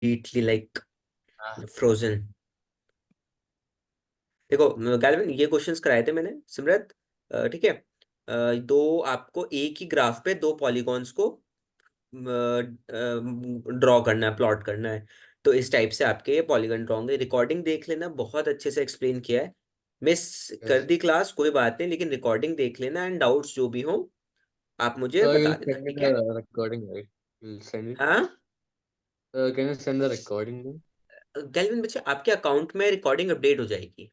completely like हाँ frozen. देखो गैल्विन, ये क्वेश्चंस कराए थे मैंने सिमरत। ठीक है। दो आपको एक ही ग्राफ पे दो पॉलीगॉन्स को ड्रॉ करना है, प्लॉट करना है। तो इस टाइप से आपके ये पॉलीगॉन ड्रॉ होंगे। रिकॉर्डिंग देख लेना, बहुत अच्छे से एक्सप्लेन किया है। मिस कर yes. दी क्लास, कोई बात नहीं, लेकिन रिकॉर्डिंग देख लेना एंड डाउट्स जो भी हो आप मुझे So बता you'll देना, send me ठीक है? the recording, right? You'll send it. हाँ Can you send the recording then? गैल्विन बच्चे, आपके अकाउंट में रिकॉर्डिंग अपडेट हो जाएगी।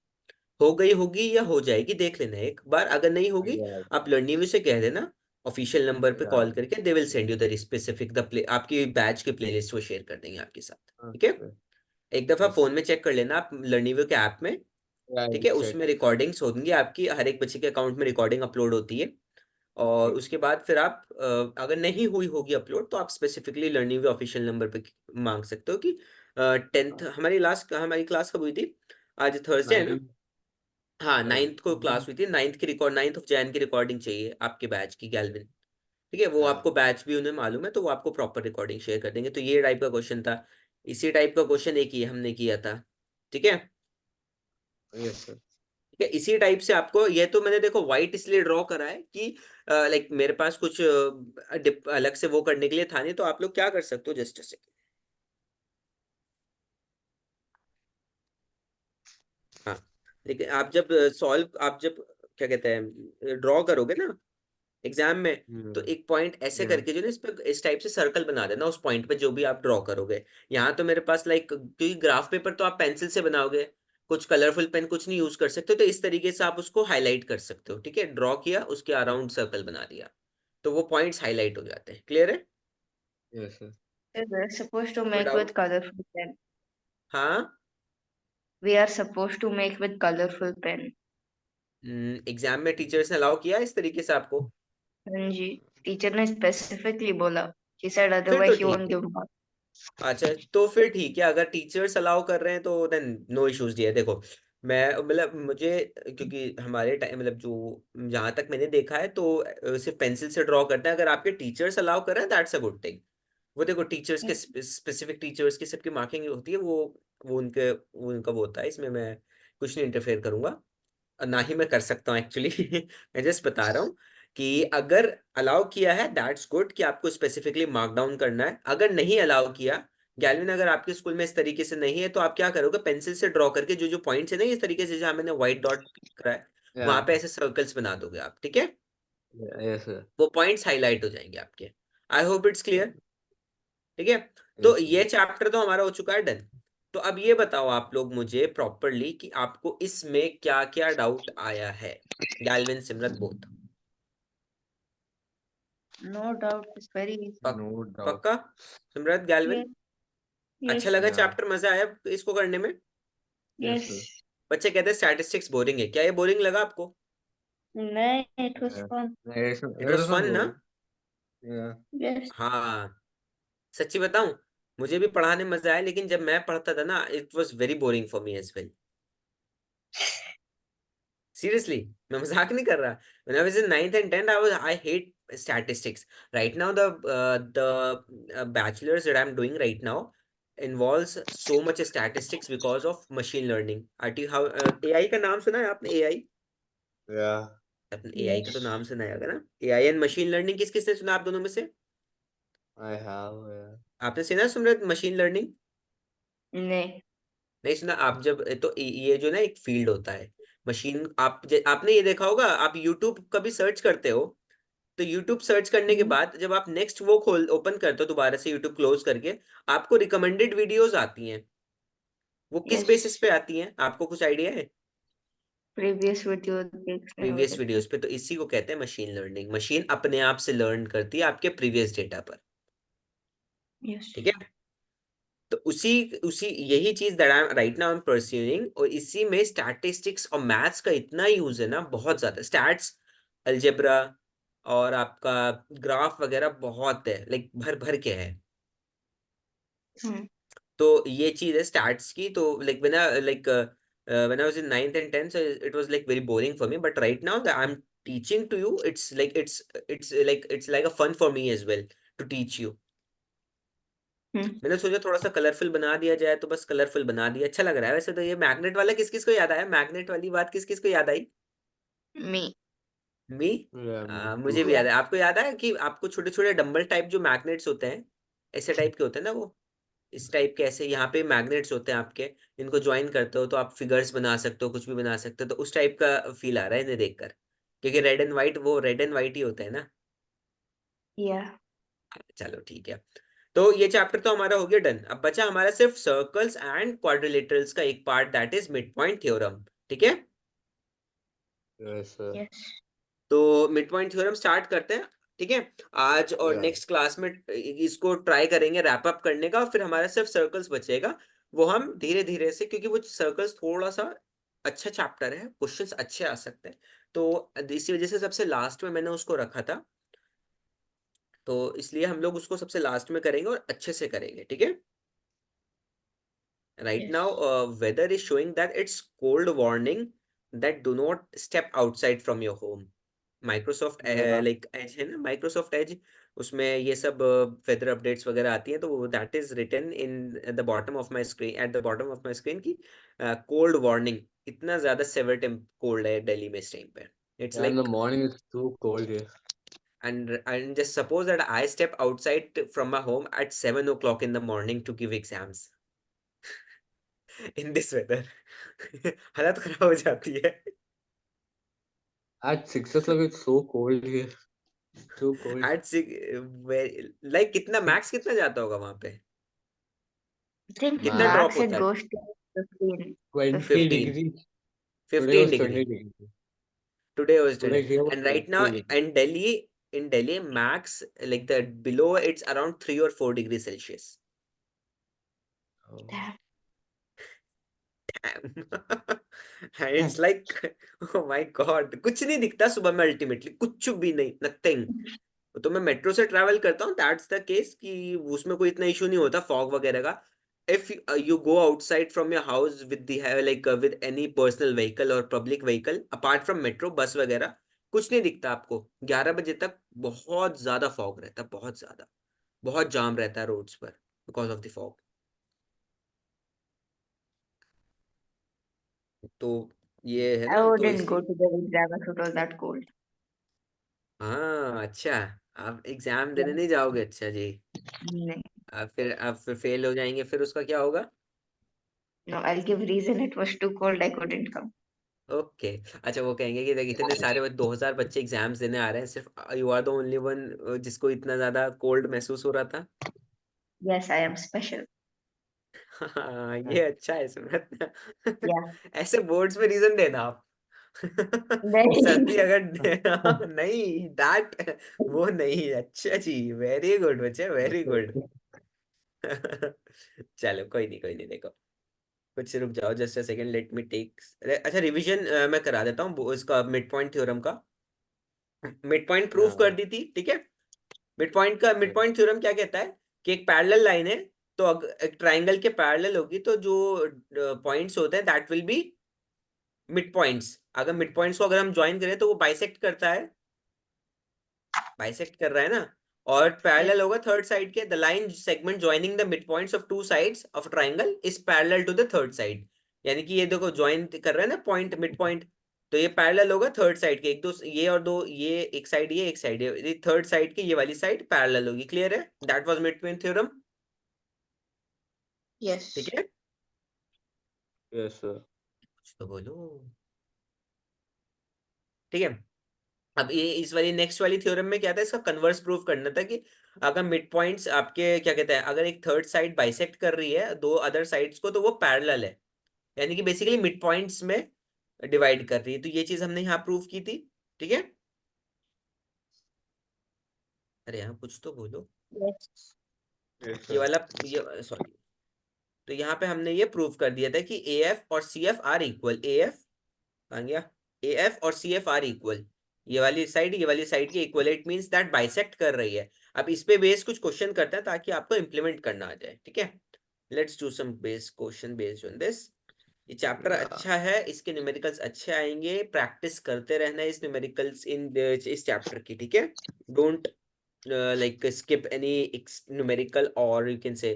हो गई होगी या हो जाएगी, देख लेना एक बार। अगर नहीं होगी, Yeah, आप लर्निंग से कह देना, ऑफिशियल नंबर पे yeah. कॉल करके they will send you the specific the play, आपकी बैच की प्लेलिस्ट वो शेयर कर देंगे आपके साथ। ठीक है। Okay. एक दफा Yes. फोन में चेक कर लेना आप लर्निंग के ऐप में। Yeah, ठीक I'll है, check. उसमें रिकॉर्डिंग्स होंगी आपकी, हर एक बच्चे के अकाउंट में रिकॉर्डिंग अपलोड होती है। और Okay. उसके बाद फिर आप अगर नहीं हुई होगी अपलोड, तो आप स्पेसिफिकली लर्निंग के ऑफिशियल नंबर पे मांग सकते हो कि 10th हमारी क्लास कब हुई थी? आज थर्सडे है ना? 9. हाँ, 9th को क्लास 9. हुई थी। 9th ऑफ जैन की रिकॉर्डिंग चाहिए आपके बैच की गैल्विन। ठीक है, वो Yeah. आपको बैच भी उन्हें मालूम है, तो वो आपको प्रॉपर रिकॉर्डिंग शेयर कर देंगे। तो ये टाइप का क्वेश्चन था। इसी टाइप का क्वेश्चन एक ही हमने किया था। ठीक है। Yes, sir. ठीक है, इसी टाइप से आपको, ये तो मैंने देखो वाइट इसलिए ड्रॉ करा है कि लाइक मेरे पास कुछ अलग से वो करने के लिए था नहीं। तो आप लोग क्या कर सकते हो, जस्ट से, हाँ, लेकिन आप जब क्या कहते हैं ड्रॉ करोगे ना एग्जाम में, तो Hmm. एक पॉइंट ऐसे Yeah. करके जो ना इस पे इस टाइप से सर्कल बना देना उस पॉइंट पे जो भी आप ड्रॉ करोगे। यहाँ तो मेरे पास लाइक, क्योंकि ग्राफ पेपर तो आप पेंसिल से बनाओगे, कुछ कलरफुल पेन कुछ नहीं यूज कर सकते, तो इस तरीके से आप उसको हाईलाइट कर सकते हो। ठीक है, ड्रॉ किया, उसके अराउंड सर्कल बना दिया, तो वो पॉइंट्स हाईलाइट हो जाते हैं। क्लियर है? Yes, sir. We're supposed to कोई make with doubt? colorful pen. हाँ। We are supposed to make with colorful pen. Exam में टीचर्स ने अलाउ किया इस तरीके से आपको? हाँ जी, टीचर ने स्पेसिफिकली बोला, she said फिर तो otherwise she ठीक won't है। give marks. अच्छा, तो फिर ठीक है, अगर टीचर्स अलाउ कर रहे हैं तो देन नो इश्यूज दिए। देखो मैं मतलब मुझे, क्योंकि हमारे टाइम मतलब जो जहां तक मैंने देखा है, तो सिर्फ पेंसिल से ड्रॉ करते हैं। अगर आपके टीचर्स अलाउ कर रहे हैं, दैट्स अ गुड थिंग। वो देखो टीचर्स के स्पेसिफिक टीचर्स की सबकी मार्किंग होती है, वो उनका वो होता है, इसमें मैं कुछ नहीं इंटरफेयर करूंगा, ना ही मैं कर सकता हूँ एक्चुअली। मैं जस्ट बता रहा हूँ कि अगर अलाउ किया है दैट्स गुड, कि आपको स्पेसिफिकली मार्क डाउन करना है। अगर नहीं अलाउ किया, गैलविन, अगर आपके स्कूल में इस तरीके से नहीं है, तो आप क्या करोगे, पेंसिल से ड्रॉ करके जो जो पॉइंट्स है ना, इस तरीके से जहां मैंने व्हाइट डॉट करा है, वहां Yeah. पे ऐसे सर्कल्स बना दोगे आप। ठीक है, Yeah. Yes, sir. वो पॉइंट्स हाईलाइट हो जाएंगे आपके। I hope it's clear. ठीक है, तो Yes, sir. ये चैप्टर तो हमारा हो चुका है डन। तो अब ये बताओ आप लोग मुझे प्रॉपरली कि आपको इसमें क्या क्या डाउट आया है, Galvin Simrat both. No doubt, it's very easy. पक, No doubt. पक्का? सिमरत, गैलविन, Yes, अच्छा yes, लगा Yeah. चैप्टर, मजा आया इसको करने में? Yes, sir. yes. बच्चे कहते हैं स्टैटिस्टिक्स बोरिंग है, क्या ये बोरिंग लगा आपको? No, it was Yeah. fun. It It was was fun fun ना? boring. Yeah. Yes. हाँ, सच्ची बताऊं, मुझे भी पढ़ाने में मजा आया, लेकिन जब मैं पढ़ता था ना, it was very boring for me as well. Seriously, मैं मजाक नहीं कर रहा। When I was in 9th and 10th, I hate statistics. Right now the bachelor's that I'm doing right now involves so much statistics because of machine learning। RT how AI का नाम सुना है आपने? AI, Yeah. अपने AI का तो नाम Yes. सुना है होगा ना? AI एंड मशीन लर्निंग किस किसने सुना आप दोनों में से? I have. Yeah. आपने सुना है सुमरत मशीन लर्निंग? No. नहीं सुना? आप जब तो ये जो ना एक फील्ड होता है मशीन, आपने ये देखा होगा, आप यूट्यूब कभी सर्च करते हो, तो यूट्यूब सर्च करने के Hmm. बाद जब आप नेक्स्ट वो खोल ओपन करते हो दोबारा से यूट्यूब क्लोज करके, आपको रिकमेंडेड वीडियोस आती हैं। वो किस बेसिस Yes. पे आती हैं, आपको कुछ आइडिया है? Previous video देखने प्रीवियस वाले थे. वीडियोस पे। तो इसी को कहते हैं मशीन लर्निंग। मशीन अपने आप से लर्न करती है आपके प्रीवियस डेटा पर। Yes. ठीक है, तो उसी उसी यही चीज that I am right now I am pursuing, और इसी में स्टैटिस्टिक्स और मैथ्स का इतना यूज है ना, बहुत ज्यादा स्टैट्स, अलजेब्रा, और आपका ग्राफ वगैरह बहुत है, लाइक भर भर के है। Hmm. तो ये चीज है स्टैट्स की। तो like when I was in 9th and 10th, so it was like very boring for me, but right now that I'm teaching to you, it's like a fun for me as well to teach you। मैंने सोचा थोड़ा सा colourful बना दिया जाए, तो बस colourful बना दिया, अच्छा लग रहा है वैसे तो। ये मैग्नेट वाला किस किस को याद आया? मैग्नेट वाली बात किस किस को याद आई? मी। मी। Yeah, me too. मुझे भी या। याद है। आपको याद है कि आपको छोटे छोटे डंबल टाइप जो मैग्नेट्स होते हैं, ऐसे टाइप के होते हैं ना वो, इस टाइप के, ऐसे यहाँ पे मैग्नेट्स होते हैं आपके, इनको ज्वाइन करते हो तो आप फिगर्स बना सकते हो, कुछ भी बना सकते हो, तो उस टाइप का फील आ रहा है इन्हें देखकर, क्योंकि रेड एंड व्हाइट, वो रेड एंड व्हाइट ही होते हैं ना। या। चलो ठीक है। तो ये चैप्टर तो हमारा हो गया डन। अब बचा हमारा सिर्फ सर्कल्स एंड क्वाड्रिलेटरल्स का एक part, that is mid point theorem. ठीक है, Yes, sir. यस। तो मिड पॉइंट थ्योरम स्टार्ट करते हैं। ठीक है, आज और Yeah. नेक्स्ट क्लास में इसको ट्राई करेंगे रैप अप करने का, फिर हमारा सिर्फ सर्कल्स बचेगा। वो हम धीरे धीरे से, क्योंकि वो सर्कल्स थोड़ा सा अच्छा चैप्टर है, क्वेश्चंस अच्छे आ सकते हैं, तो इसी वजह से सबसे लास्ट में मैंने उसको रखा था। तो इसलिए हम लोग उसको सबसे लास्ट में करेंगे और अच्छे से करेंगे। ठीक है, right yes. now weather is showing that it's cold warning that do not step outside from your home। Microsoft Yeah. Like age है ना, माइक्रोसॉफ्ट एज, उसमें ये सब वेदर अपडेट्स वगैरह आती हैं, तो that is written in the bottom of my screen, at the bottom of my screen की कोल्ड वार्निंग। इतना ज्यादा सेवर टेम कोल्ड है दिल्ली में इस टाइम पे। It's Yeah, in the like, morning it's too cold here. and just suppose that I step outside from my home at 7 o'clock in the morning to give exams in this weather हालत खराब हो जाती है। At 6 o'clock it's so cold here. Too cold. At like कितना max 6, कितना जाता होगा वहां पे? I think कितना ड्रॉप max max it होता है? goes to 15. 20 15, degrees. Today 15 was degree 20 degrees. Today was today. Today here was and right now 20 degrees. in Delhi max, like the below, it's around 3 or 4 degrees Celsius। Oh. Damn. And it's like oh my god, कुछ नहीं दिखता सुबह में, ultimately कुछ भी नहीं, nothing. तो मैं मेट्रो से ट्रैवल करता हूँ, दैट्स द केस, कि उसमें कोई इतना इशू नहीं होता फॉग वगैरह का। If you go outside from your house with the like with any personal vehicle और public vehicle apart from metro bus वगैरह, कुछ नहीं दिखता आपको 11 बजे तक। बहुत ज्यादा फॉग रहता है, बहुत ज्यादा, बहुत जाम रहता है रोड्स पर बिकॉज ऑफ द फॉग। तो ये है I ना, तो wouldn't go इसलिए। to the exam if it was that cold. हाँ अच्छा, आप एग्जाम देने Yeah. नहीं जाओगे? अच्छा जी। No, आप फिर फेल हो जाएंगे, फिर उसका क्या होगा? no, I'll give reason it was too cold, I couldn't come. Okay. अच्छा, वो कहेंगे कि देख इतने सारे 2000 बच्चे एग्जाम्स देने आ रहे हैं, सिर्फ you are the only one जिसको इतना ज्यादा कोल्ड महसूस हो रहा था। Yes, I am special. हाँ, ये अच्छा है सुमरत। Yeah. ऐसे बोर्ड्स में रीजन देना आप। सर्दी नहीं। अगर नहीं, दैट वो नहीं। अच्छा जी, वेरी गुड बच्चे, वेरी गुड। चलो कोई नहीं, कोई नहीं, देखो कुछ रुक जाओ, just a second, let me take. अच्छा, रिवीजन मैं करा देता हूँ इसका, मिड पॉइंट थ्योरम का। मिड पॉइंट प्रूफ कर Yeah. दी थी, ठीक है। Mid Yes. पॉइंट थ्योरम क्या कहता है कि एक पैरेलल लाइन है, तो एक ट्राइंगल के पैरेलल होगी, तो जो पॉइंट्स होते हैं that will B mid points. अगर मिड पॉइंट्स को अगर हम ज्वाइन करें तो वो बाइसेक्ट करता है, बाइसेक्ट कर रहा है ना। और Yes. पैरेलल होगा थर्ड साइड के, the line segment joining the mid points of two sides of triangle is parallel to the third side. यानी कि ये देखो ज्वाइन कर रहा है ना पॉइंट, मिड पॉइंट, तो ये पैरेलल होगा थर्ड साइड के, एक दो ये और दो, ये एक साइड, ये एक साइड, ये थर्ड साइड की ये वाली साइड पैरेलल होगी। क्लियर है? That was mid point theorem. ठीक Yes. है, Yes, sir. कुछ तो बोलो। ठीक है, अब ये इस वाली नेक्स्ट वाली थ्योरम में क्या था, इसका कन्वर्स प्रूफ करना था कि अगर मिड पॉइंट्स आपके क्या कहते हैं, अगर एक थर्ड साइड बाइसेक्ट कर रही है दो अदर साइड्स को, तो वो पैरेलल है, यानी कि बेसिकली मिड पॉइंट्स में डिवाइड कर रही है। तो ये चीज हमने यहाँ प्रूफ की थी। ठीक है, अरे यहाँ कुछ तो बोलो। Yes. Yes, ये sir. वाला, ये सॉरी, तो यहाँ पे हमने ये प्रूफ कर दिया था कि ए एफ और C F are equal. A F कहाँ गया? ए एफ और सी एफ आर इक्वल, ये वाली साइड ये वाली साइड के equal, it means that bisect कर रही है। अब इस पे बेस कुछ क्वेश्चन करते हैं ताकि आपको इंप्लीमेंट करना आ जाए। ठीक है, let's do some base question based on this. ये चैप्टर Yeah. अच्छा है, इसके न्यूमेरिकल्स अच्छे आएंगे, प्रैक्टिस करते रहना है इस न्यूमेरिकल्स इन इस चैप्टर की। ठीक है, don't like skip any numerical, और यू कैन से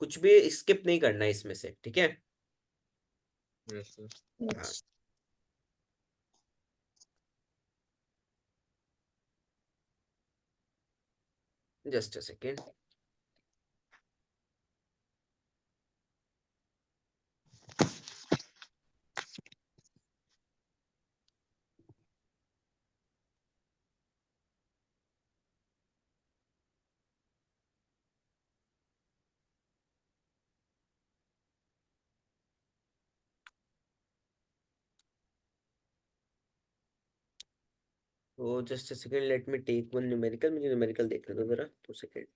कुछ भी स्किप नहीं करना है इसमें से, ठीक है? Yes, sir. हाँ, Yes. Just a second. तो just a second, let me take one numerical, मुझे न्यूमेरिकल देखने दो जरा, 2 सेकेंड।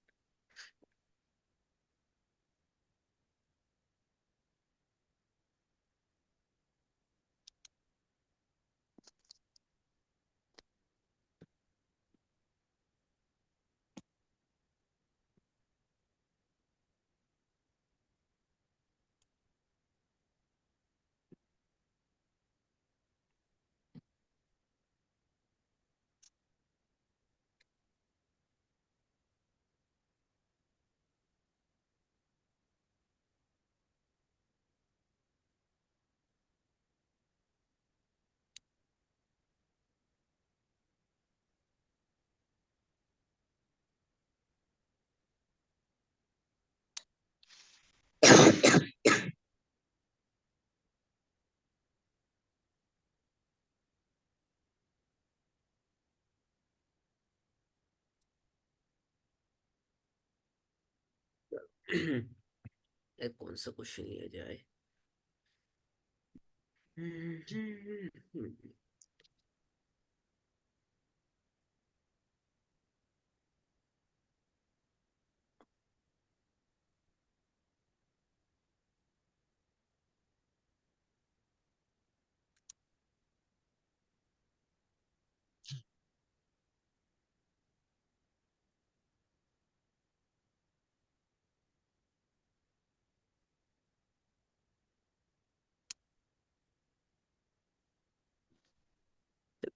कौन सा क्वेश्चन लिया जाए?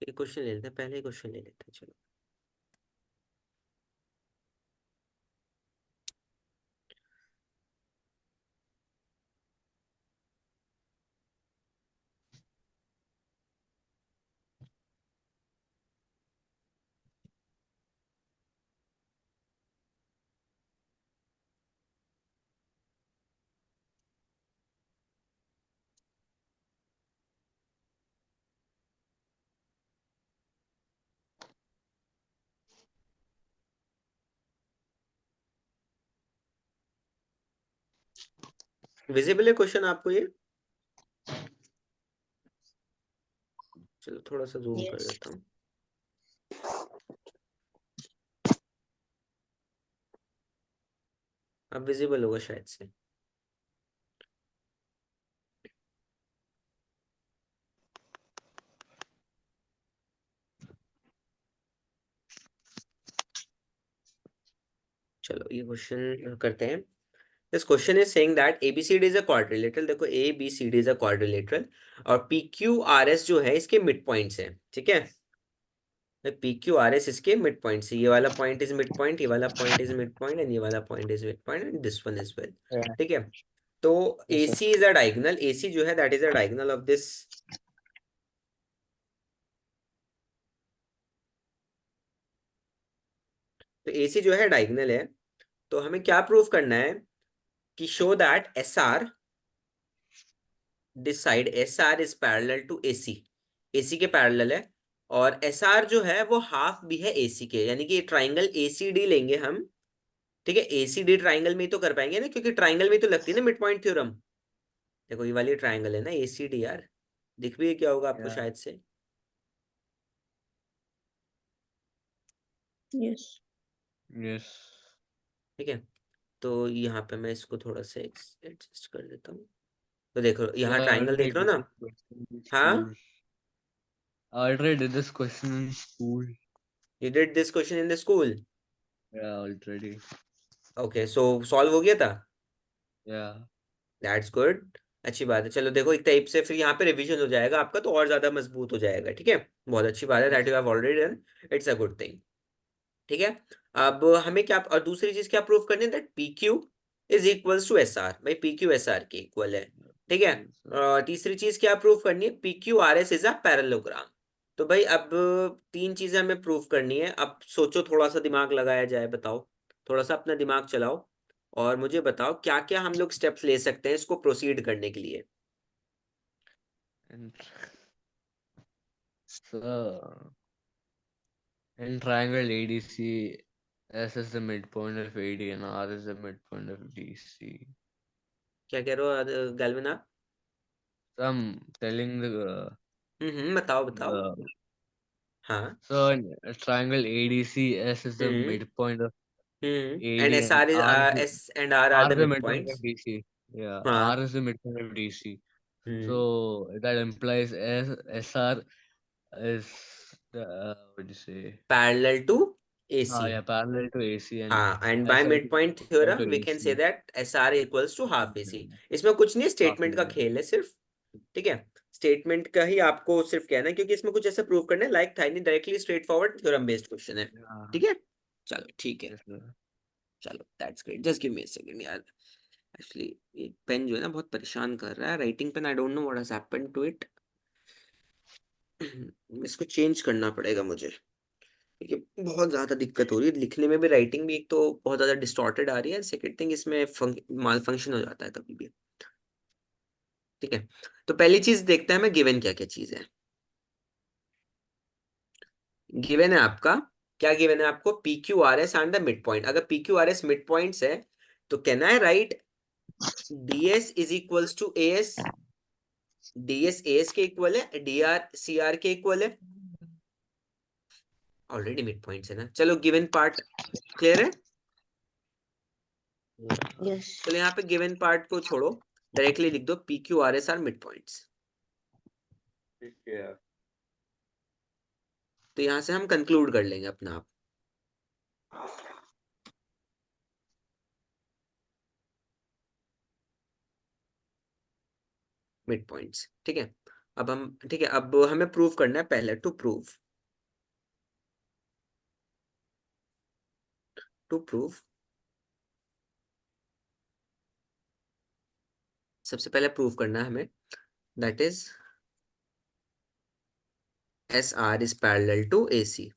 एक क्वेश्चन ले लेते हैं, पहले ही क्वेश्चन ले लेते हैं, चलो। विजिबल है क्वेश्चन आपको ये? चलो थोड़ा सा जूम कर Yes. देता हूँ। अब विजिबल होगा शायद से। चलो ये क्वेश्चन करते हैं। This question is saying that ABCD is a quadrilateral. देखो ABCD इज अ क्वाड्रिलेटरल, और PQRS जो है इसके मिड पॉइंट्स है, ठीक है? PQRS इसके मिड पॉइंट्स है। ये वाला पॉइंट इज मिड पॉइंट, ये वाला point is mid point, and ये वाला point is mid point, and this one is well, Yeah. ठीक है? तो Yes, sir. AC is a diagonal, AC जो है that is a diagonal of this. तो AC जो है डायगोनल है, तो हमें क्या प्रूफ करना है? कि show that SR, this side SR is parallel to AC, AC के पैरेलल है। और SR जो है वो हाफ भी है AC के, यानी कि ट्राइंगल ACD लेंगे हम, ठीक है? ACD ट्राइंगल में ही तो कर पाएंगे ना, क्योंकि ट्राइंगल में तो लगती है ना मिड पॉइंट थ्योरम। देखो ये वाली ट्राइंगल है ना ACD यार, दिख भी क्या होगा आपको Yeah. शायद से। Yes. Yes. ठीक है, तो यहाँ पे मैं इसको थोड़ा सा एडजस्ट कर देता हूँ। तो देखो यहाँ Yeah, I ट्राइंगल already देख रहे did हो this ना? question in हाँ, school. I already did this question in school. You did this question in the school? Yeah, already. Okay, so solve हो गया था? Yeah. दैट्स गुड, अच्छी बात है। चलो देखो एक टाइप से फिर यहाँ पे रिवीजन हो जाएगा आपका, तो और ज्यादा मजबूत हो जाएगा, ठीक है? बहुत अच्छी बात है, Yes. That you have already done, it's a good thing. ठीक है। अब हमें क्या, और दूसरी चीज क्या प्रूव करनी है, that P Q is equals to S R, भाई पी क्यू एस आर के इक्वल है। ठीक है। और तीसरी चीज क्या प्रूव करनी है, P Q R S is a parallelogram. तो भाई अब तीन चीजें हमें प्रूव करनी है। अब सोचो, थोड़ा सा दिमाग लगाया जाए, बताओ, थोड़ा सा अपना दिमाग चलाओ और मुझे बताओ क्या क्या हम लोग स्टेप्स ले सकते हैं इसको प्रोसीड करने के लिए। And so in triangle ADC, S is the midpoint of AD and R is the midpoint of DC. क्या कह रहे हो गैल्विन आप? So I'm telling बताओ बताओ। the हाँ। so in a triangle ADC, S is the hmm midpoint of and AD S and R is, S and R R R the is the mid midpoint of points. DC. Yeah, R हाँ। is the midpoint of DC. Hmm So that implies SR is the what do you say? Parallel to AC. Yeah, parallel to AC and हाँ, and by SR mid is point perpendicular theorem to we can say AC. That S R equals to half AC. Mhm. इसमें कुछ नहीं, Half statement का AC. खेल है सिर्फ। ठीक है। स्टेटमेंट का ही आपको सिर्फ कहना है, क्योंकि इसमें कुछ ऐसा प्रूव करना है लाइक था नहीं, directly straight forward theorem based question है। Yeah. ठीक है। चलो ठीक है। Yes, sir. चलो that's great, just give me a second यार। एक्चुअली ये पेन जो है ना बहुत परेशान कर रहा है, writing pen, I don't know what has happened to it. इसको चेंज करना पड़ेगा मुझे, क्योंकि बहुत ज्यादा दिक्कत हो रही है लिखने में भी, राइटिंग भी एक तो बहुत ज्यादा डिस्टॉर्टेड आ रही है, सेकंड थिंग इसमें माल फंक्शन हो जाता है कभी भी। ठीक है। तो पहली चीज देखते हैं हमें गिवन क्या क्या चीज है। गिवन है आपका, क्या गिवन है आपको, P Q R S and the mid point. अगर P Q R S mid points है तो कहना है right D S is equals to A S. D S A S के इक्वल है, डी आर सी आर के equal है। Already mid points है ना। चलो गिवन पार्ट क्लियर है। Yes. चलो यहाँ पे गिवन पार्ट को छोड़ो, डायरेक्टली लिख दो P Q R S are mid points. Yeah. तो यहाँ से हम कंक्लूड कर लेंगे अपना आप। मिड पॉइंट्स ठीक है। अब हम, ठीक है, अब हमें प्रूव करना है पहले, टू प्रूव सबसे पहले प्रूव करना है हमें, that is S R is parallel to A C.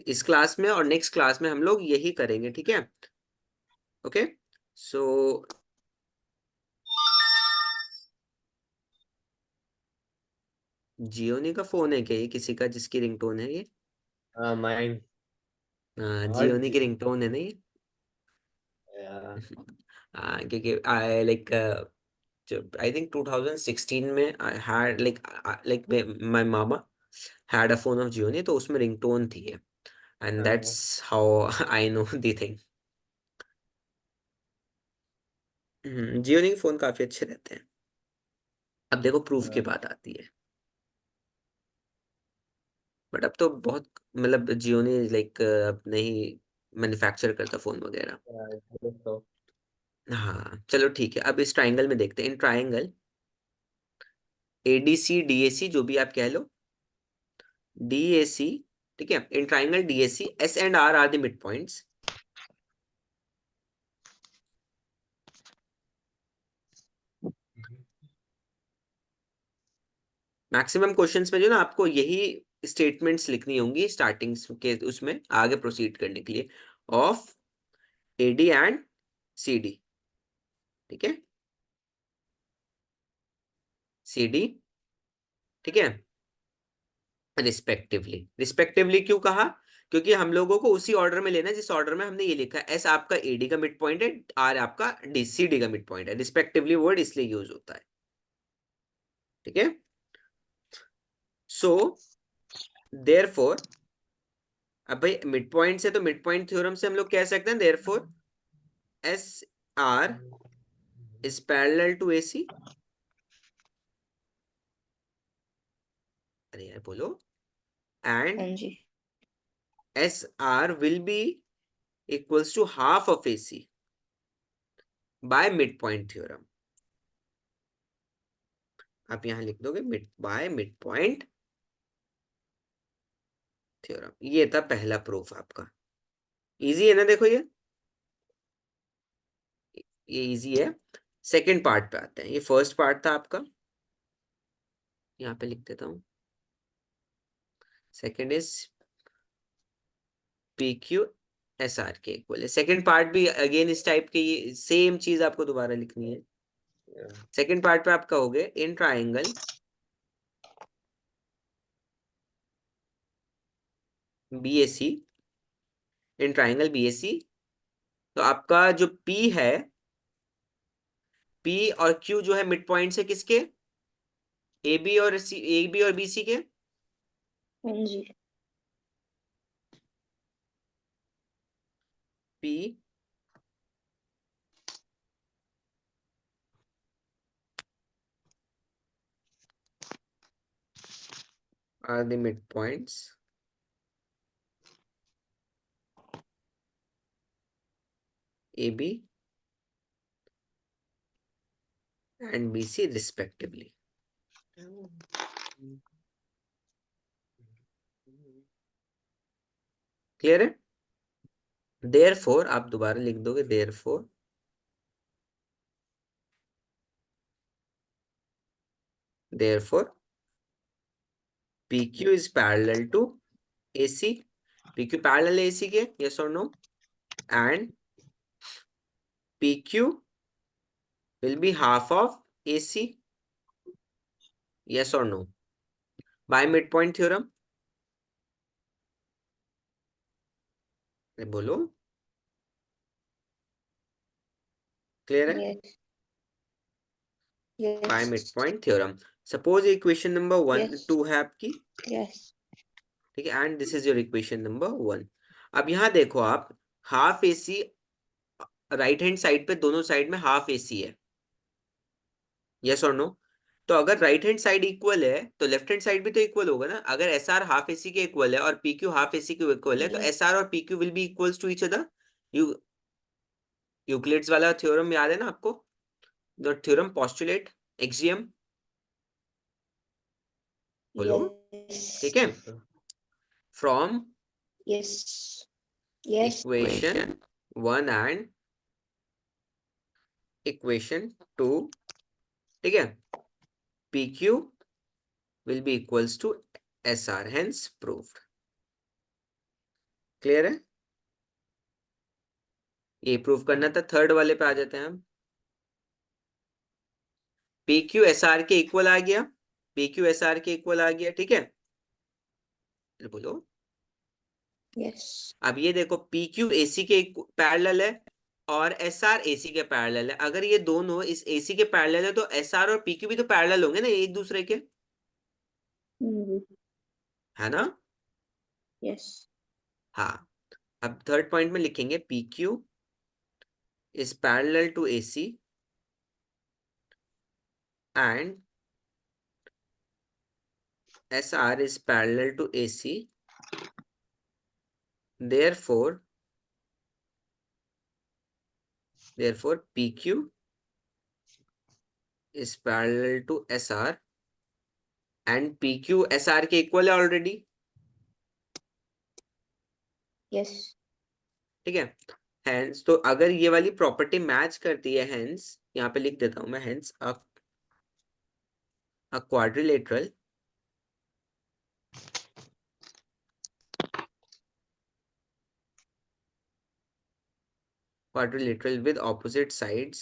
इस क्लास में और नेक्स्ट क्लास में हम लोग यही करेंगे, ठीक है। ओके। सो जियोनी का फोन है क्या ये, किसी का जिसकी रिंगटोन है ये? Mine. हाँ, Not जियोनी की रिंगटोन है ना ये। yeah. हाँ, क्योंकि आई लाइक, आई थिंक 2016 में I had like my mama had a phone of Gionee, तो उसमें रिंगटोन थी ये, and Uh, that's how I know the thing. Gionee के फोन काफी अच्छे रहते हैं। अब देखो प्रूफ की uh, बात आती है, बट अब तो बहुत, मतलब जियोनी लाइक अब नहीं मैन्युफैक्चर करता फोन वगैरह। I guess so. हाँ चलो ठीक है, अब इस ट्राइंगल में देखते हैं, इन ट्राइंगल एडीसी डीएसी जो भी आप कह लो, डीएसी, ठीक है, in triangle DAC S and R the mid points. Maximum questions में जो ना आपको यही स्टेटमेंट्स लिखनी होंगी स्टार्टिंग के उसमें आगे प्रोसीड करने के लिए, ऑफ एडी एंड सीडी। ठीक है, सीडी, ठीक है, रिस्पेक्टिवली। रिस्पेक्टिवली क्यों कहा, क्योंकि हम लोगों को उसी ऑर्डर में लेना है जिस ऑर्डर में हमने ये लिखा है, एस आपका एडी का मिड पॉइंट है, आर आपका डी सी डी का मिड पॉइंट है, रिस्पेक्टिवली वर्ड इसलिए यूज होता है। ठीक है। सो देयरफॉर, अब भाई मिड पॉइंट से, तो मिड पॉइंट थ्योरम से हम लोग कह सकते हैं therefore S R is parallel to A C. अरे यार बोलो, एंड हाँ जी। S R will be equals to half of A C by mid point theorem. आप यहां लिख दोगे mid by mid point theorem. ये था पहला प्रूफ आपका। इजी है ना, देखो ये इजी है। सेकंड पार्ट पे आते हैं, ये फर्स्ट पार्ट था आपका, यहाँ पे लिख देता हूँ। Second is P Q S R के इक्वल है। सेकंड पार्ट भी अगेन इस टाइप की सेम चीज आपको दोबारा लिखनी है। सेकंड पार्ट पे आपका हो गया in triangle B S C, in triangle B S C, तो आपका जो पी है, पी और क्यू जो है मिड पॉइंट है किसके, ए बी और बी सी के। हाँ जी। P R the mid points A B and B C respectively. Clear है? देयरफॉर आप दोबारा लिख दोगे, therefore PQ is parallel to AC. PQ parallel AC के, yes or no? And PQ will be half of AC, yes or no? By midpoint theorem, बोलो, clear है? Yes. By Yes. midpoint theorem. Suppose equation number one Yes. Two है आपकी, Yes. ठीक है, and this is your equation number one. अब यहाँ देखो आप, half AC right hand side पे दोनों साइड में हाफ AC है, यस और नो? तो अगर राइट हैंड साइड इक्वल है तो लेफ्ट हैंड साइड भी तो इक्वल होगा ना। अगर एस आर हाफ एसी के इक्वल है और पी क्यू हाफ एसी के इक्वल है, तो Yes. एस आर और P Q will be equals to each other. You Euclid's वाला थ्योरम याद है ना आपको, द थ्योरम पोस्टुलेट एक्सियम, बोलो, Yes. ठीक है, from Yes. Yes. Equation one and equation two, ठीक है, P Q will be equals to S R, hence proved. Clear है? ये प्रूव करना था। थर्ड वाले पे आ जाते हैं हम। पी क्यू एस आर के इक्वल आ गया, पी क्यू एस आर के इक्वल आ गया, ठीक है, बोलो। Yes. अब ये देखो पी क्यू ए सी के पैरेलल है और एस आर ए सी के पैरेलल है। अगर ये दोनों इस ए सी के पैरेलल है तो एस आर और पी क्यू भी तो पैरेलल होंगे ना एक दूसरे के, Mm. है ना? Yes. हाँ। अब थर्ड पॉइंट में लिखेंगे P Q is parallel to A C and S R is parallel to A C, therefore PQ is parallel to SR and PQ SR के इक्वल है ऑलरेडी, Yes. ठीक है। हेंस तो अगर ये वाली प्रॉपर्टी मैच करती है, हेंस यहाँ पे लिख देता हूं मैं, hence a quadrilateral with opposite sides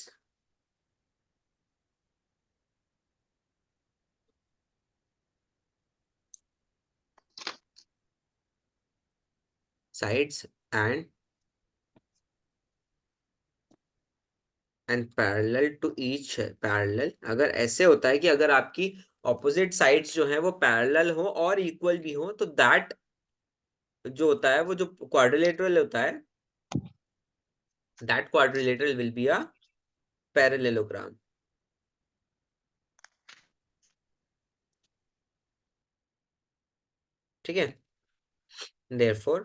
and parallel to each, parallel अगर ऐसे होता है कि अगर आपकी ऑपोजिट साइड्स जो हैं वो पैरेलल हो और इक्वल भी हो, तो दैट जो होता है, वो जो क्वाड्रिलेटरल होता है, that quadrilateral will be a parallelogram. ठीक है, therefore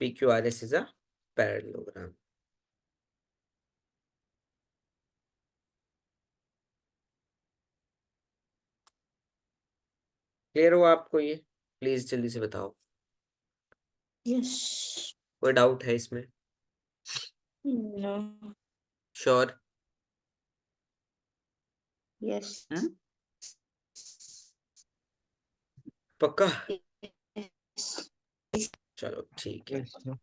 PQRS is a parallelogram। Clear हुआ आपको ये? प्लीज जल्दी से बताओ, Yes. कोई डाउट है इसमें? No. श्योर? Yes. पक्का? Yes. चलो ठीक है, Yes, sir.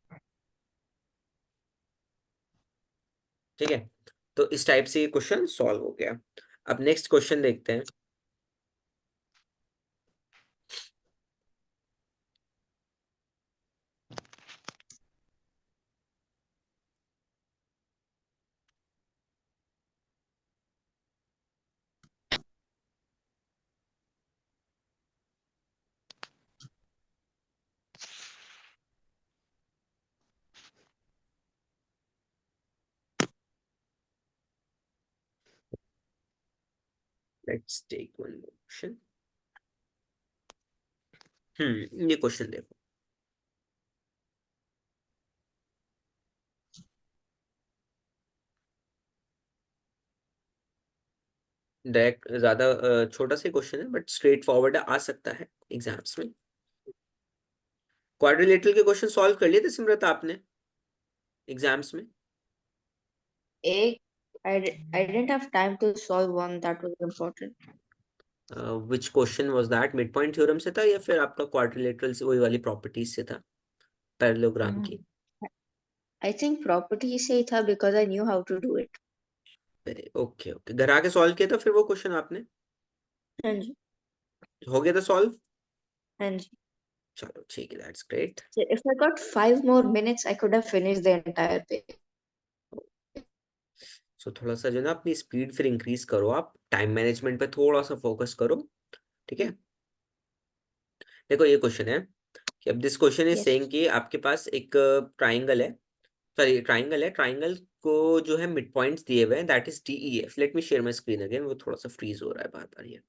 ठीक है। तो इस टाइप से ये क्वेश्चन सॉल्व हो गया। अब नेक्स्ट क्वेश्चन देखते हैं। Let's take one more question. ये क्वेश्चन देखो। डायरेक्ट ज्यादा छोटा सा क्वेश्चन है, बट स्ट्रेट फॉरवर्ड आ सकता है एग्जाम्स में। क्वाड्रिलेटरल के क्वेश्चन सॉल्व कर लिए थे सिमरत आपने एग्जाम्स में? A. I didn't have time to solve one that was important. Which question was that? Mid point theorem से था या फिर आपका क्वाड्रिलेटरल से वही वाली प्रॉपर्टीज से था, पैरेललोग्राम की? I think property से ही था because I knew how to do it. Okay okay, घर आके सॉल्व किया था फिर वो क्वेश्चन आपने? हाँ जी, हो गया था सॉल्व? हाँ जी. चलो ठीक है, that's great. So if I got 5 more minutes, I could have finished the entire page. सो थोड़ा सा जो ना अपनी स्पीड फिर इंक्रीज करो, आप टाइम मैनेजमेंट पे थोड़ा सा फोकस करो, ठीक है। देखो ये क्वेश्चन है कि अब this question is Yes. Saying कि आपके पास एक ट्राइंगल है, सॉरी ट्राइंगल है, ट्राइंगल को जो है मिड पॉइंट्स दिए हुए हैं, that is D E F. Let me share my screen again, वो थोड़ा सा फ्रीज हो रहा है बार बार ये।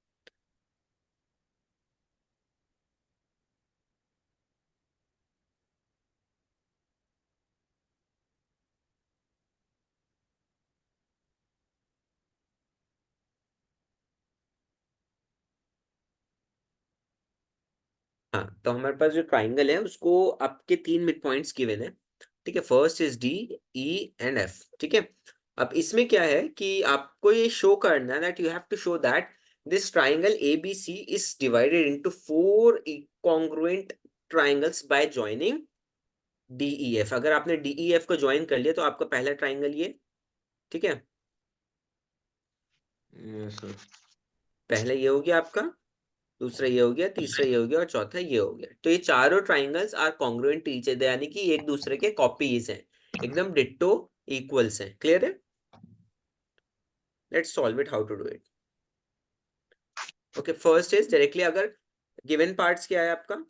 हाँ, तो हमारे पास जो ट्राइंगल है उसको आपके 3 मिड पॉइंट्स गिवन है, ठीक है। First is D, E and F, ठीक है। अब इसमें क्या है कि आपको ये शो करना है that you have to show that this triangle A B C is divided into 4 congruent triangles by joining D E F. अगर आपने डी ई एफ को ज्वाइन कर लिया तो आपका पहला ट्राइंगल ये, ठीक है। Yes, sir. पहला ये हो गया आपका, दूसरा ये हो गया, तीसरा ये हो गया और चौथा ये हो गया। तो ये चारों triangles are congruent to each other, यानी कि एक दूसरे के कॉपीज हैं, एकदम डिट्टो इक्वल्स हैं। क्लियर है? Let's solve it, how to do it. Okay, first is directly, अगर गिवन पार्ट्स क्या है आपका,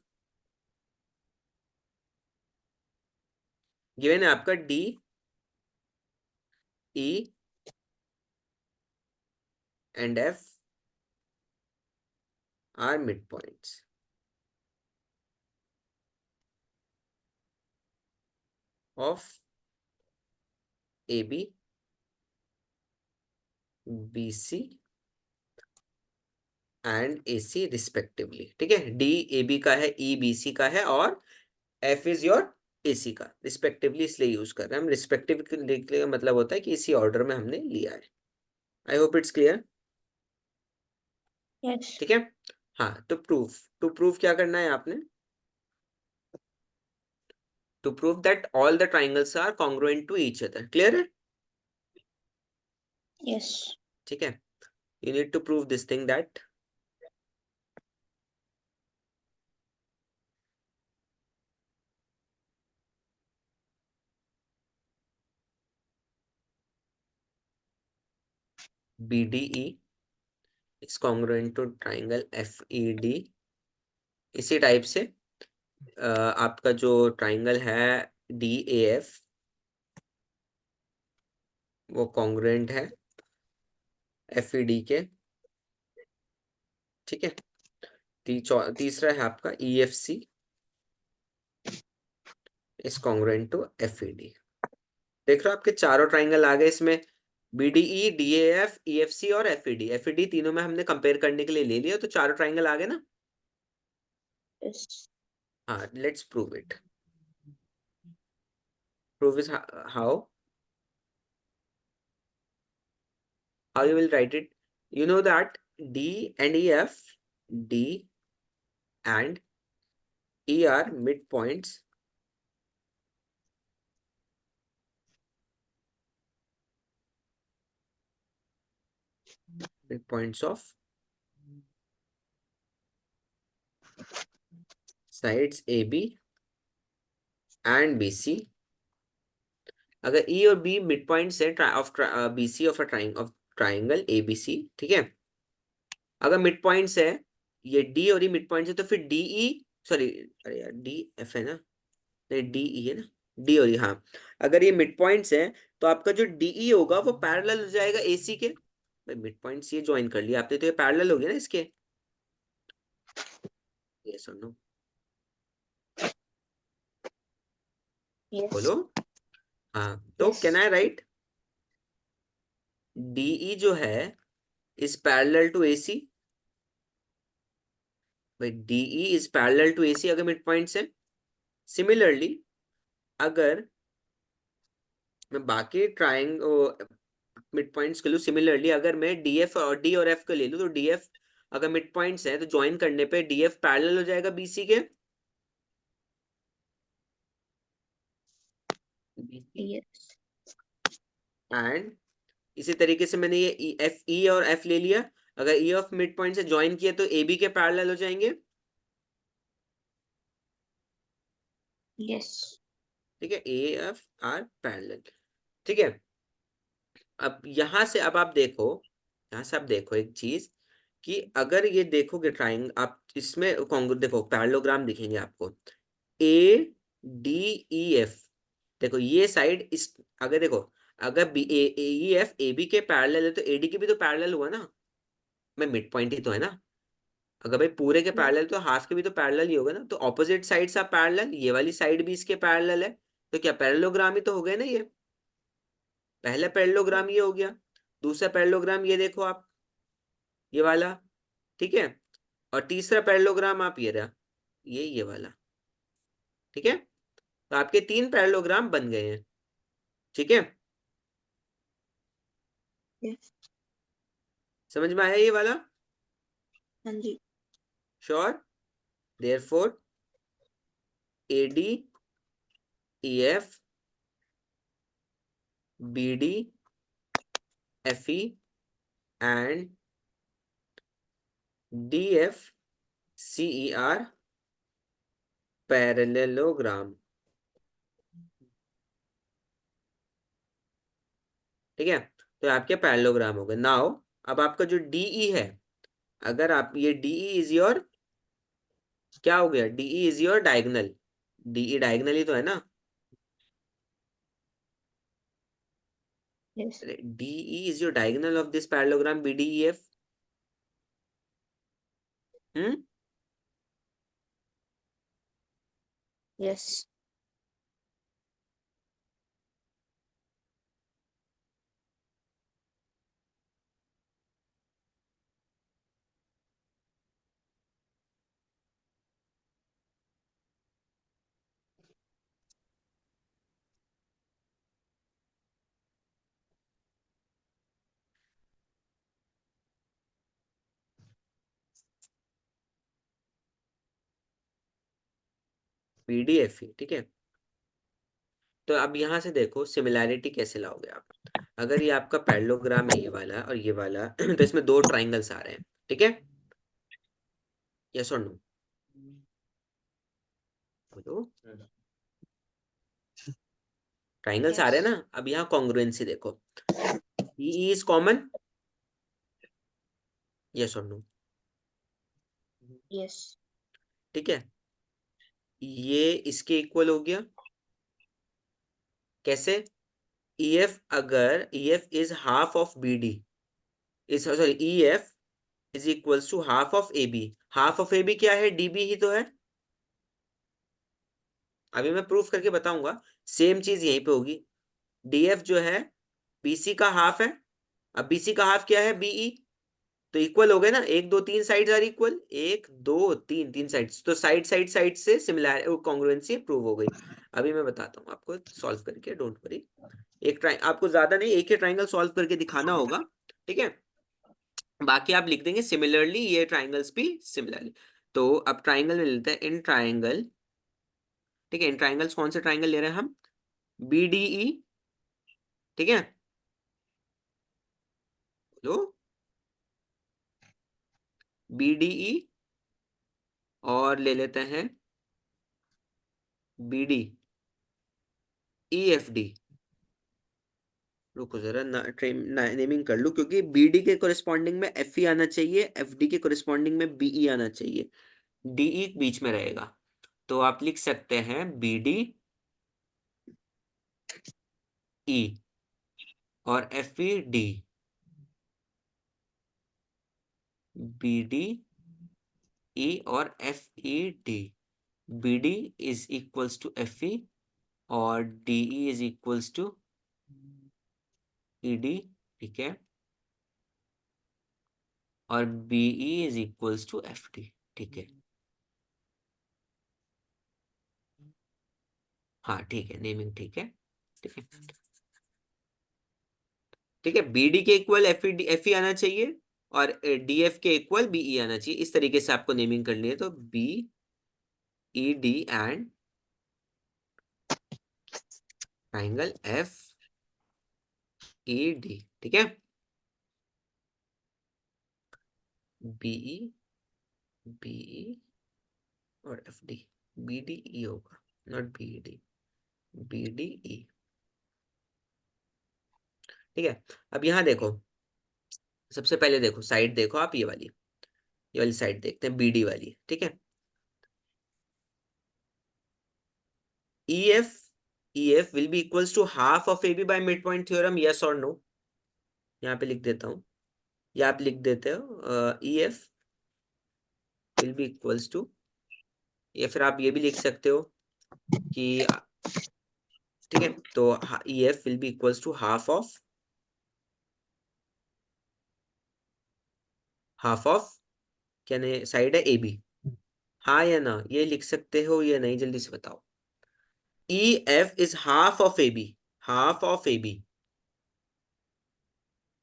गिवन है आपका D E and F are mid points of A B, B C and A C respectively, ठीक है। D A B का है, ई बी सी का है, और एफ इज योर एसी का, रिस्पेक्टिवली इसलिए यूज कर रहे हैं हम। रिस्पेक्टिव लिखने का मतलब होता है कि इसी ऑर्डर में हमने लिया है। I hope it's clear, Yes. ठीक है। हाँ, तो टू प्रूफ क्या करना है आपने? To prove that all the triangles are congruent to each other. Clear है? Yes. ठीक है, you need to prove this thing that BDE is congruent to triangle FED। इसी टाइप से आपका जो ट्राइंगल है DAF, वो कॉन्ग्रुएंट है FED के, ठीक है। तीसरा है आपका EFC is congruent to FED। देख रहे हो, आपके चारों ट्राइंगल आ गए इसमें, BDE, DAF, EFC और FED। FED तीनों में हमने कंपेयर करने के लिए ले लिया, तो चारों ट्राइंगल आ गए ना। Yes. हाँ, let's prove it. Prove is how you will write it. You know that D and D and E are midpoints of sides AB and BC. अगर E और B midpoints है of BC of triangle ABC, ठीक है. अगर midpoints है ये D और E midpoints है तो फिर DE, सॉरी, अरे यार DF है ना, नहीं DE है ना, D और E, हाँ. अगर ये midpoints है तो आपका जो DE होगा वो पैरेलल हो जाएगा AC के. भाई midpoints ये ज्वाइन कर लिया आपने तो ये पैरेलल हो गया ना इसके. यस और नो, Yes. बोलो. हाँ, तो Yes. Can I write DE जो है इज पैरेलल टू AC. भाई DE is parallel to AC अगर मिड पॉइंट्स है. सिमिलरली अगर मैं बाकी ट्राइंग मिड पॉइंट्स के लूँ, सिमिलरली अगर मैं DF और D और F को ले लूँ तो DF अगर मिड पॉइंट्स है तो ज्वाइन करने पे DF पैरेलल हो जाएगा BC के. Yes. एंड इसी तरीके से मैंने ये E और F ले लिया. अगर E ऑफ मिड पॉइंट से ज्वाइन किया तो AB के पैरेलल हो जाएंगे. Yes. ठीक है, AF आर पैरेलल. ठीक है. अब यहां से अब आप देखो, यहां से आप देखो एक चीज कि अगर ये देखोगे ट्राइंग आप इसमें देखो पैरेललोग्राम दिखेंगे आपको ADEF. देखो ये साइड इस, अगर देखो अगर AEF AB के पैरेलल है तो AD के भी तो पैरेलल हुआ ना. मैं मिड पॉइंट ही तो है ना. अगर भाई पूरे के Yes. पैरेलल तो हाफ के भी तो पैरेलल ही होगा ना. तो ऑपोजिट साइड्स आर पैरेलल, ये वाली साइड भी इसके पैरेलल है. तो क्या पैरेललोग्राम ही तो हो गया ना ये. पहला पैरेललोग्राम ये हो गया. दूसरा पैरेललोग्राम ये देखो आप, ये वाला. ठीक है. और तीसरा पैरेललोग्राम आप ये रहा, ये वाला. ठीक है. तो आपके 3 पैरेललोग्राम बन गए हैं. ठीक है. Yes. समझ में आया ये वाला. हाँ जी. Sure. Therefore AD EF BD FE and DF CER parallelogram. ठीक है. तो आपके पैरेललोग्राम हो गए. नाउ अब आपका जो DE है, अगर आप ये DE इज योर क्या हो गया, DE is your diagonal. DE diagonal ही तो है ना. Yes. DE is your diagonal of this parallelogram BDEF. Hmm. Yes. BDFE. ठीक है. तो अब यहां से देखो सिमिलैरिटी कैसे लाओगे आप. अगर ये आपका पैरेललोग्राम है ये वाला और ये वाला तो इसमें 2 ट्राइंगल्स आ रहे हैं. ठीक है. यस और नो, बोलो. ट्राइंगल्स आ रहे हैं Yes. ना. अब यहाँ कॉन्ग्रुएंसी देखो. DE is common. यस और नो. Yes. ठीक है. ये इसके इक्वल हो गया. कैसे. EF अगर EF is half of BD is, sorry, EF is equals to half of AB. Half of AB क्या है, DB ही तो है. अभी मैं प्रूफ करके बताऊंगा. सेम चीज यहीं पे होगी. DF जो है BC का हाफ है. अब BC का हाफ क्या है, BE. तो इक्वल हो गए ना, 1 2 3 साइड्स आर इक्वल, 1 2 3 तीन साइड्स, तो साइड से सिमिलर कॉन्ग्रुएंसी प्रूव हो गई। अभी मैं बताता हूँ आपको सॉल्व करके, डोंट वरी। एक ट्राइ आपको ज्यादा नहीं, एक ही ट्राइंगल सॉल्व करके दिखाना होगा, ठीक है। बाकी आप लिख देंगे सिमिलरली, ये ट्राइंगल्स भी सिमिलरली। तो अब ट्राइंगल में लेते हैं इन ट्राइंगल, ठीक है। इन ट्राइंगल्स कौन से ट्राइंगल ले रहे हैं हम, BDE, ठीक है। तो BDE और ले लेते हैं BD EFD। रुको जरा नेमिंग कर लूं, क्योंकि BD के कोरिस्पॉन्डिंग में FE आना चाहिए, FD के कोरिस्पॉन्डिंग में BE आना चाहिए, DE बीच में रहेगा। तो आप लिख सकते हैं BDE और FED, BDE और FED, BD is equals to FE और DE is equals to ED, ठीक है। और BE is equals to FD, ठीक है। हाँ ठीक है, नेमिंग ठीक है, ठीक है। ठीक है, BD के इक्वल FE आना चाहिए और DF के इक्वल BE आना चाहिए, इस तरीके से आपको नेमिंग करनी है। तो BED एंड ट्राइंगल FED, ठीक है। BE BE और FD, BDE होगा, नॉट BED, BDE, ठीक है। अब यहाँ देखो, सबसे पहले देखो साइड देखो आप, ये वाली साइड देखते हैं, BD वाली, ठीक है। EF EF will be equals to half of AB by mid point theorem, yes और नो। यहाँ पे लिख देता हूँ, या आप लिख देते हो EF will be equals to, या फिर आप ये भी लिख सकते हो कि ठीक है, तो EF will be equals to half of क्या साइड है AB, हाँ या ना, ये लिख सकते हो या नहीं, जल्दी से बताओ। EF is half of AB, half of AB।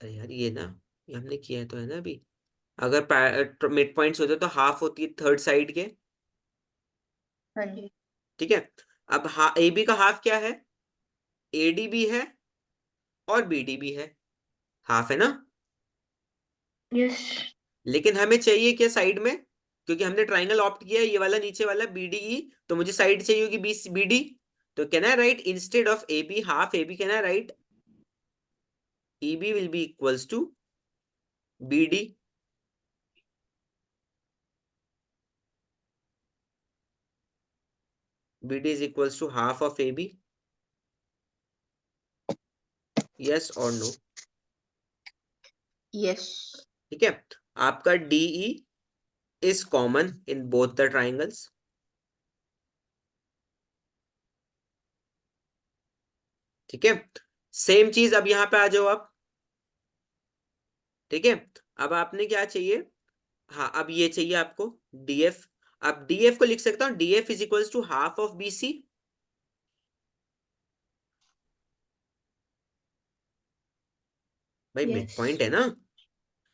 अरे यार ये ना, ये हमने किया है तो है ना अभी। अगर मिड पॉइंट्स होते तो हाफ होती है थर्ड साइड के, हाँ जी। ठीक है। अब AB का हाफ क्या है, AD भी है और BD भी है, हाफ है ना। यस। लेकिन हमें चाहिए क्या साइड में, क्योंकि हमने ट्राइंगल ऑप्ट किया है, ये वाला नीचे वाला BDE, तो मुझे साइड चाहिए होगी BD। तो can I write instead of AB half AB, can I write EB will be equals to BD। BD is equals to half of AB, yes और नो, यस। ठीक है। आपका DE is common in both the triangles, ठीक है। Same चीज अब यहाँ पे आ जाओ आप, ठीक है। अब आपने क्या चाहिए, हाँ अब ये चाहिए आपको DF। अब DF को लिख सकता हूँ, DF is equals to half of BC, भाई मिड यस। पॉइंट है ना।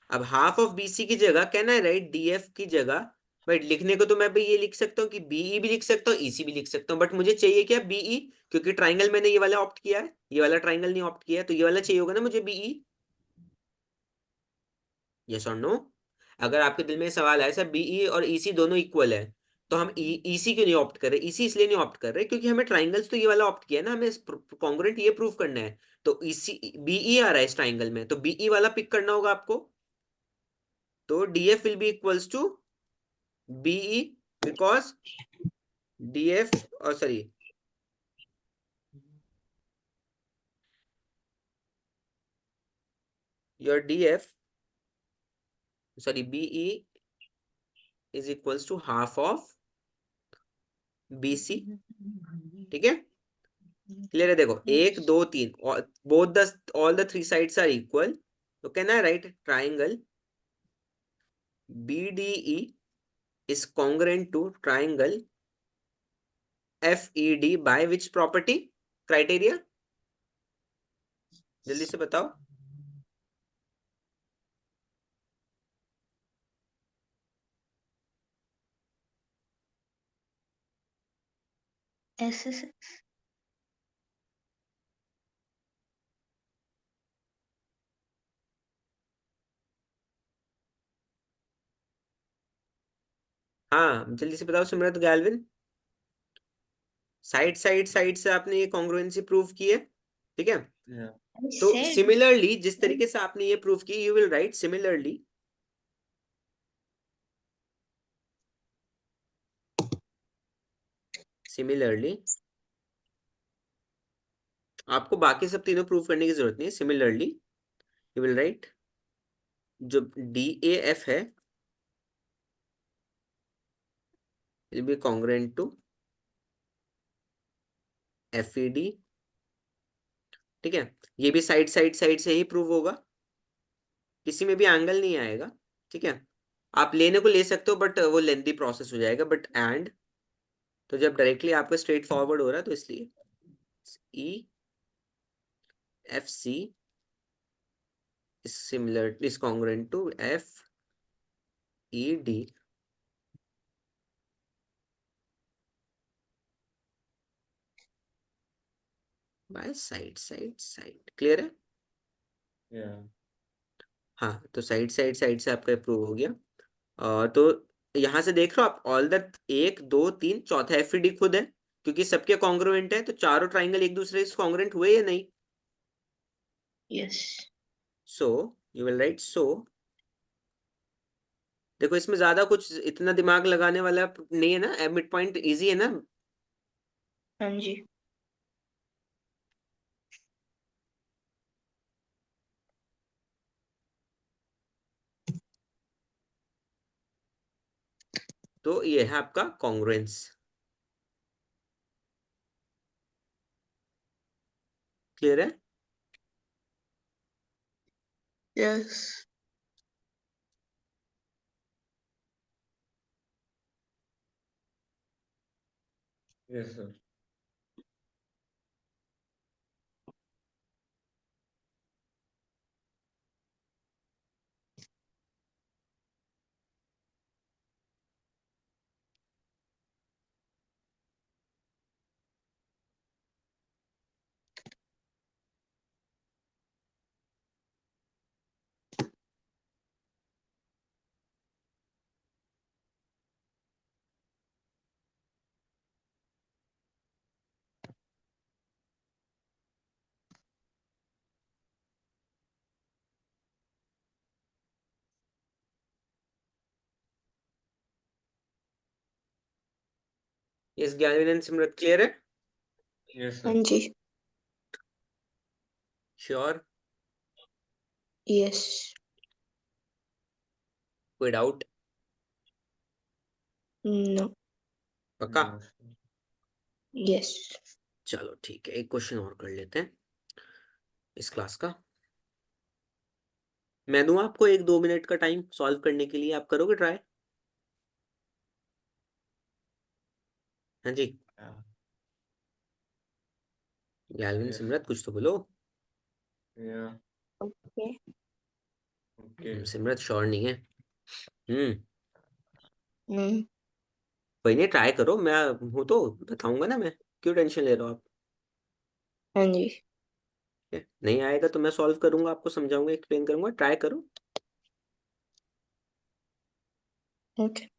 अब हाफ ऑफ BC की जगह कैन आई राइट DF की जगह, बट लिखने को तो मैं भी ये लिख सकता हूँ कि BE भी लिख सकता हूँ, EC भी लिख सकता हूँ, बट मुझे चाहिए क्या BE, क्योंकि ट्राइंगल मैंने ये वाला ऑप्ट किया है, ये वाला ट्राइंगल नहीं ऑप्ट किया है, तो ये वाला चाहिए होगा ना मुझे BE, यस और नो। अगर आपके दिल में सवाल है सर BE और EC दोनों इक्वल है, तो हम EC क्यों नहीं ऑप्ट कर रहे, EC इसलिए नहीं ऑप्ट कर रहे क्योंकि हमें ट्राइंगल्स तो ये वाला ऑप्ट किया है ना, हमें कॉन्ग्रुएंट ये प्रूव करना है। तो EC BE आ रहा है इस ट्राइंगल में, तो BE वाला पिक करना होगा आपको। तो DF will be equals to BE, because DF और sorry your DF, sorry BE is equals to half of BC, ठीक है। क्लियर है, देखो एक यस। दो तीन, both the all the three sides are equal, तो can I write triangle BDE is congruent to triangle FED by which property criteria? जल्दी से बताओ। SSS. हाँ जल्दी से बताओ सिमरत गैल्विन। साइड से आपने ये कॉन्ग्रुएंसी प्रूव की है, ठीक है। Yeah. I तो said. सिमिलरली जिस तरीके से आपने ये प्रूव की, you will right similarly similarly आपको बाकी सब तीनों प्रूव करने की जरूरत नहीं है। सिमिलरली यू विल राइट जो DAF है will be congruent to FED, ठीक है। ये भी साइड से ही प्रूव होगा, किसी में भी एंगल नहीं आएगा, ठीक है। आप लेने को ले सकते हो बट वो लेंथी प्रोसेस हो जाएगा, बट एंड तो जब डायरेक्टली आपका स्ट्रेट फॉरवर्ड हो रहा है तो इसलिए EFC is similar is congruent to FED by side clear है। Yeah. हाँ तो साइड से आपका अप्रूव हो गया। तो यहाँ से देख रहे हो आप, ऑल द 1 2 3 चौथा FED खुद है, क्योंकि सबके कॉन्ग्रुएंट है, तो चारों ट्राइंगल एक दूसरे से कॉन्ग्रुएंट हुए या नहीं। Yes. So you will right so. देखो इसमें ज्यादा कुछ इतना दिमाग लगाने वाला नहीं है ना, मिड पॉइंट इजी है ना। हाँ जी। तो ये है आपका कॉन्ग्रुएंस, क्लियर है। Yes. Yes, sir. इस ज्ञान सिमरत क्लियर है। Yes, हाँ sir. जी। Sure, Yes. कोई डाउट, No. पक्का। No, sir. Yes. चलो ठीक है, एक क्वेश्चन और कर लेते हैं इस क्लास का। मैं दूं आपको 1 2 मिनट का टाइम सॉल्व करने के लिए, आप करोगे ट्राई। हाँ जी। Yeah. गैल्विन Yes. सिमरत कुछ तो बोलो। Yeah. Okay. Okay. Simrat sure नहीं है। हम्म। हम्म। कोई नहीं, ट्राई करो, मैं हूं तो बताऊंगा ना मैं, क्यों टेंशन ले रहे हो आप। हाँ जी। ठीक है? नहीं आएगा तो मैं सॉल्व करूंगा, आपको समझाऊंगा, एक्सप्लेन करूंगा, ट्राई करो। Okay.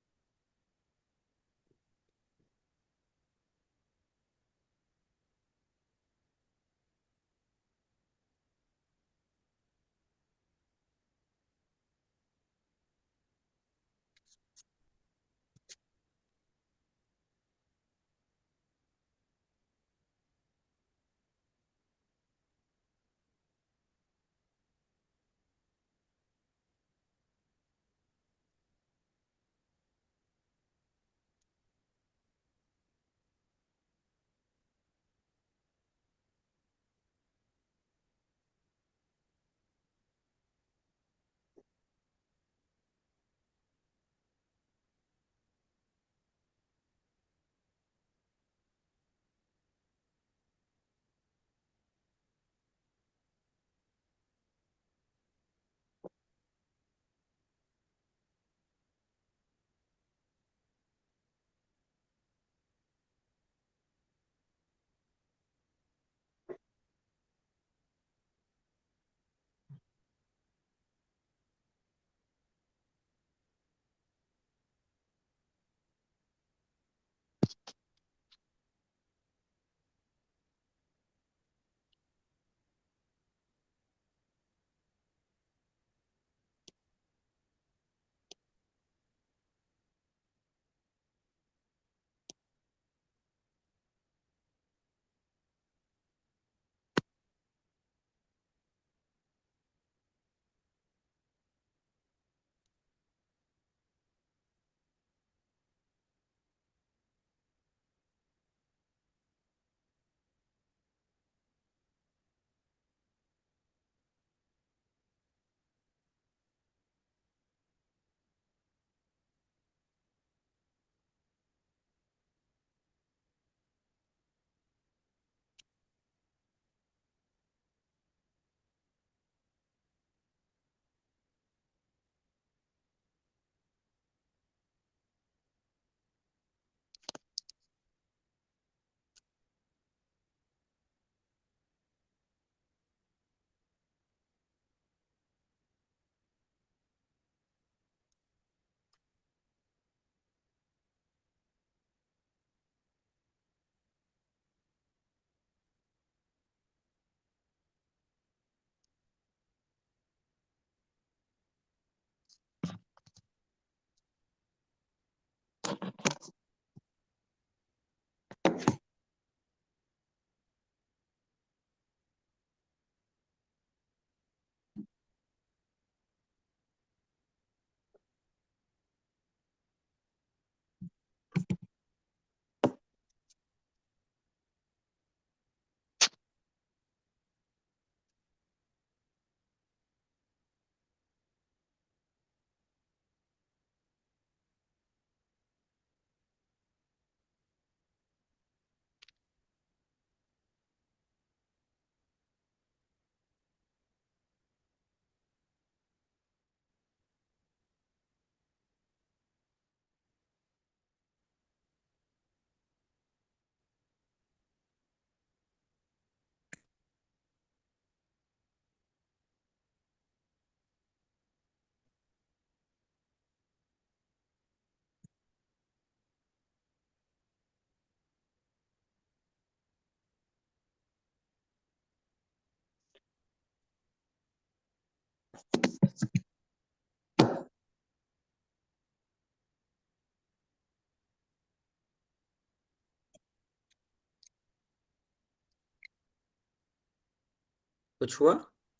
कुछ हुआ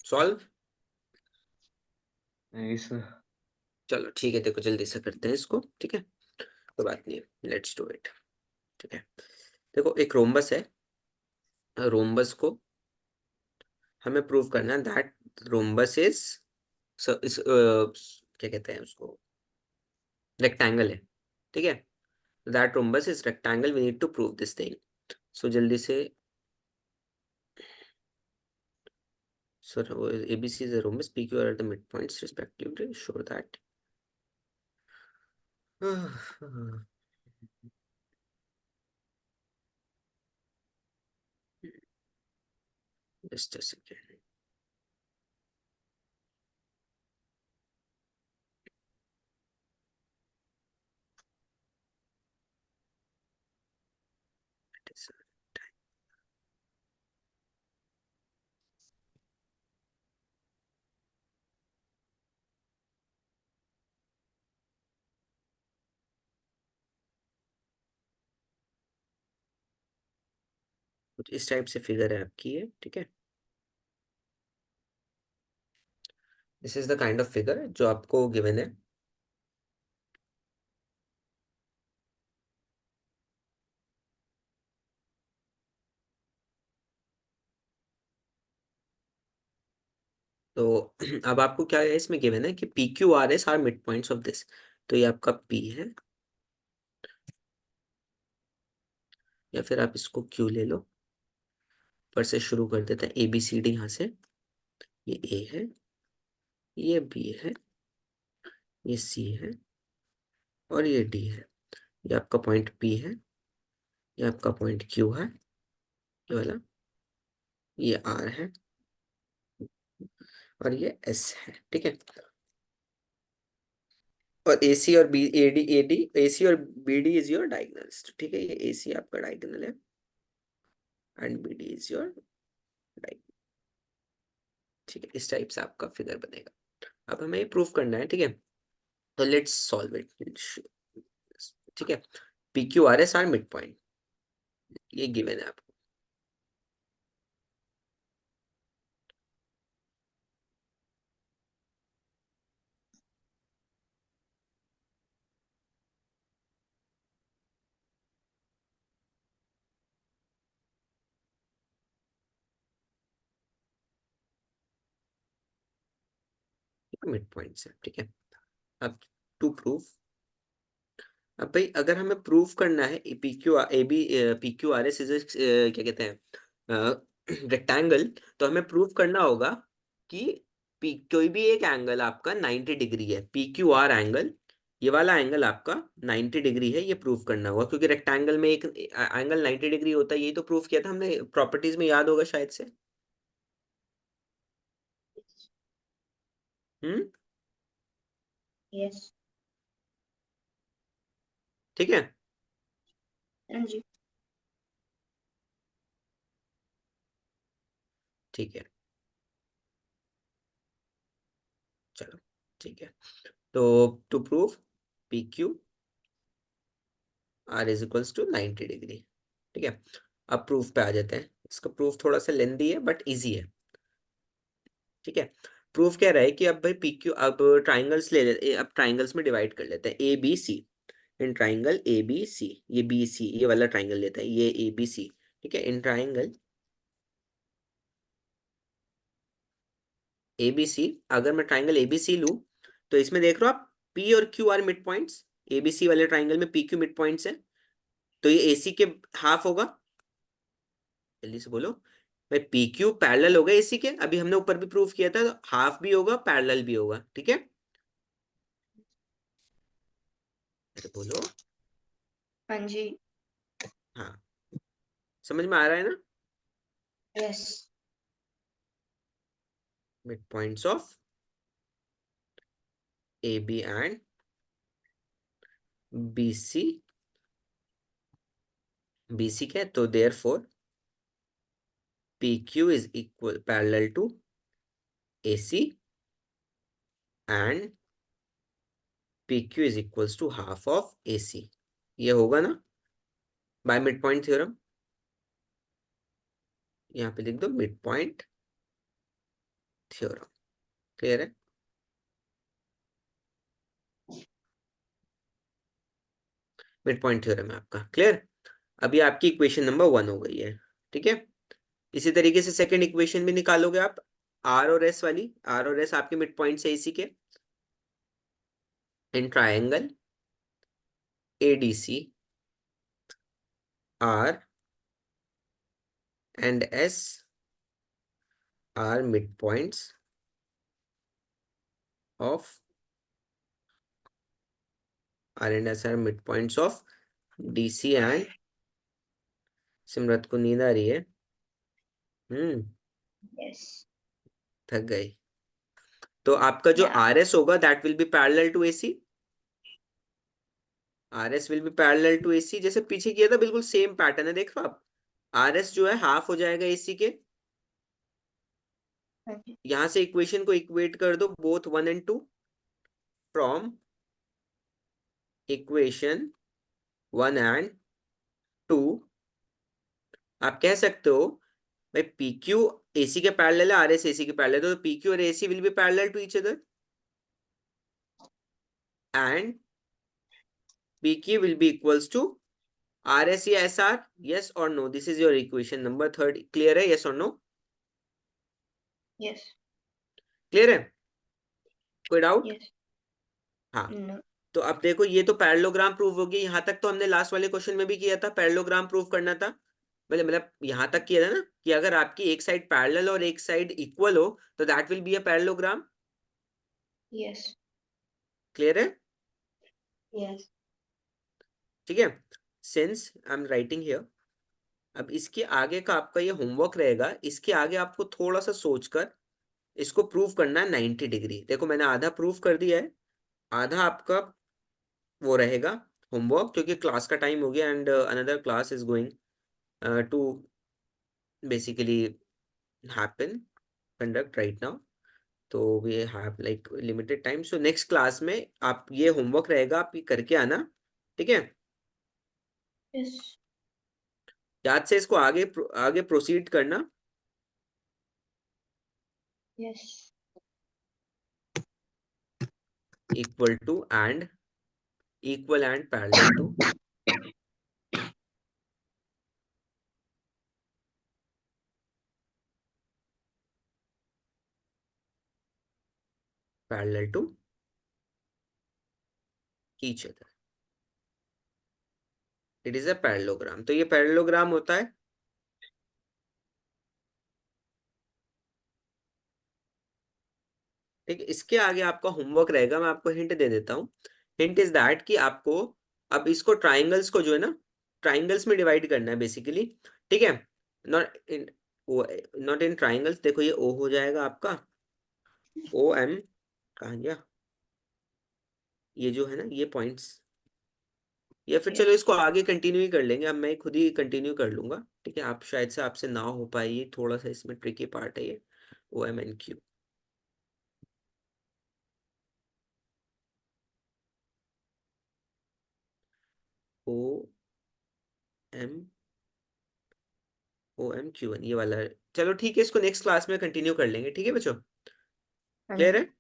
सॉल्व? नहीं सर। चलो ठीक है, देखो जल्दी से करते हैं इसको, ठीक है, कोई बात नहीं, लेट्स डू इट। ठीक है, देखो एक रोम्बस है, रोम्बस को हमें प्रूव करना है दैट रोम्बस इज क्या कहते हैं उसको, रेक्टेंगल है, ठीक है, that rhombus is rectangle, we need to prove this thing. So जल्दी से, so ABC is a rhombus, PQ are the midpoints respectively, show that just a second. It is कुछ इस टाइप से फिगर है आपकी ये, ठीक है, this is the kind of figure जो आपको गिवन है। तो अब आपको क्या है इसमें गिवन है कि PQRS are mid points of this, तो ये आपका P है, या फिर आप इसको Q ले लो, पर से शुरू कर देते हैं ABCD यहाँ से, ये A है, ये B है, ये C है, और ये D है, ये आपका पॉइंट P है, ये आपका पॉइंट Q है, ये वाला, ये R है, और ये S है, ठीक है, और AC और बी AD AC और BD इज योर डायगोनल्स, तो ठीक है, ये AC आपका डायगोनल है and BD is your diagonal, ठीक है, इस टाइप से आपका फिगर बनेगा। अब हमें प्रूफ करना है, ठीक है, तो लेट्स सॉल्व इट, ठीक है, PQRS आर मिड पॉइंट, ये गिवन है आपको, मिड पॉइंट है, ठीक है। अब टू प्रूफ, अब भाई अगर हमें प्रूफ करना है PQRS इज क्या कहते हैं रेक्टेंगल, तो हमें प्रूफ करना होगा कि कोई भी एक एंगल आपका 90 डिग्री है, PQR एंगल, ये वाला एंगल आपका 90 डिग्री है, ये प्रूफ करना होगा, क्योंकि रेक्टेंगल में एक एंगल 90 डिग्री होता है, ये तो प्रूफ किया था हमने प्रॉपर्टीज में, याद होगा शायद से। हम्म, यस। ठीक है, हाँ जी। ठीक है, चलो ठीक है, तो to prove PQR is equals to 90 degree, ठीक है, अब प्रूफ पे आ जाते हैं, इसका प्रूफ थोड़ा सा लेंदी है बट इजी है, ठीक है। प्रूफ क्या रहा है कि अब भाई PQ, अब ट्राइंगल्स ले लेते, अब ट्राइंगल्स में डिवाइड कर लेते हैं, ABC, इन ट्राइंगल ABC, ये BC, ये वाला ट्राइंगल लेता है, ये ABC, ठीक है, इन ट्राइंगल ABC, अगर मैं ट्राइंगल ABC लूं, तो इसमें देख रहे हो आप P और Q are mid points, ABC वाले ट्राइंगल में PQ मिड पॉइंट्स है, तो ये AC के हाफ होगा, जल्दी से बोलो भाई, PQ पैरेलल होगा AC के, अभी हमने ऊपर भी प्रूव किया था, तो हाफ भी होगा पैरेलल भी होगा, ठीक है, अरे बोलो, हाँ जी। हाँ, समझ में आ रहा है ना, yes. Mid points of AB and BC, BC क्या है, तो therefore PQ is equal parallel to AC and PQ is equals to half of AC, ये होगा ना, बाय मिड पॉइंट थ्योरम, यहाँ पे लिख दो मिड पॉइंट थ्योरम। क्लियर है? मिड पॉइंट थ्योरम है आपका। क्लियर? अभी आपकी इक्वेशन नंबर 1 हो गई है। ठीक है, इसी तरीके से सेकंड इक्वेशन भी निकालोगे आप, आर और एस वाली। आर और एस आपके मिड पॉइंट है इसी के। In triangle ADC R and S are mid points of R and S are mid points of DC and, Simrat को नींद आ रही है। Yes. थक गई। तो आपका जो Yeah. आर एस होगा that will be parallel to AC. R S will be parallel to AC, जैसे पीछे किया था बिल्कुल सेम पैटर्न है, देख रहे हो आप। आर एस जो है हाफ हो जाएगा एसी के। Okay. यहां से इक्वेशन को इक्वेट कर दो, both 1 and 2 from equation 1 and 2। आप कह सकते हो भाई पी क्यू एसी के पैरेलल है, आर एस एसी के पैरेलल है, तो पी क्यू और AC will be parallel to each other and P Q will be equals to R S या एस आर। यस और no, this is your equation number 3। Clear है? Yes और no? Yes. Clear है? कोई doubt? Yes. हाँ। No. तो अब देखो ये तो पैरेललोग्राम प्रूव हो गया। यहाँ तक तो हमने लास्ट वाले क्वेश्चन में भी किया था, पैरेललोग्राम प्रूव करना था। मतलब यहाँ तक किया था ना कि अगर आपकी एक साइड पैरेलल और एक साइड इक्वल हो तो that will be a parallelogram. Yes. Clear है? Yes. ठीक है, since I am writing here. अब इसके आगे का आपका ये होमवर्क रहेगा। इसके आगे आपको थोड़ा सा सोचकर इसको प्रूव करना है 90 डिग्री। देखो मैंने आधा प्रूव कर दिया है, आधा आपका वो रहेगा होमवर्क, क्योंकि क्लास का टाइम हो गया and another class is going to basically happen conduct right now। तो we have like limited time, so next class में आप ये होमवर्क रहेगा, आप ये करके आना। ठीक है, Yes. याद से इसको आगे आगे प्रोसीड करना। Yes. Equal to and equal and parallel to parallel to each other, it is a parallelogram. तो ये पैरेललोग्राम होता है। ठीक है, इसके आगे आपका होमवर्क रहेगा, मैं आपको हिंट दे देता हूँ। हिंट इज दैट कि आपको अब इसको ट्राइंगल्स को जो है ना ट्राइंगल्स में डिवाइड करना है बेसिकली। ठीक है, not in not in triangles. देखो ये ओ हो जाएगा आपका, ओ एम कहाँ गया, ये जो है ना ये पॉइंट्स। या फिर चलो Yes. इसको आगे कंटिन्यू ही कर लेंगे, अब मैं खुद ही कंटिन्यू कर लूंगा। ठीक है, आप शायद से आपसे ना हो पाए, ये थोड़ा सा इसमें ट्रिकी पार्ट है ये, O M N Q. O M O M Q N, ये वाला है। चलो ठीक है, इसको नेक्स्ट क्लास में कंटिन्यू कर लेंगे। ठीक है बच्चों, क्लियर Okay. है?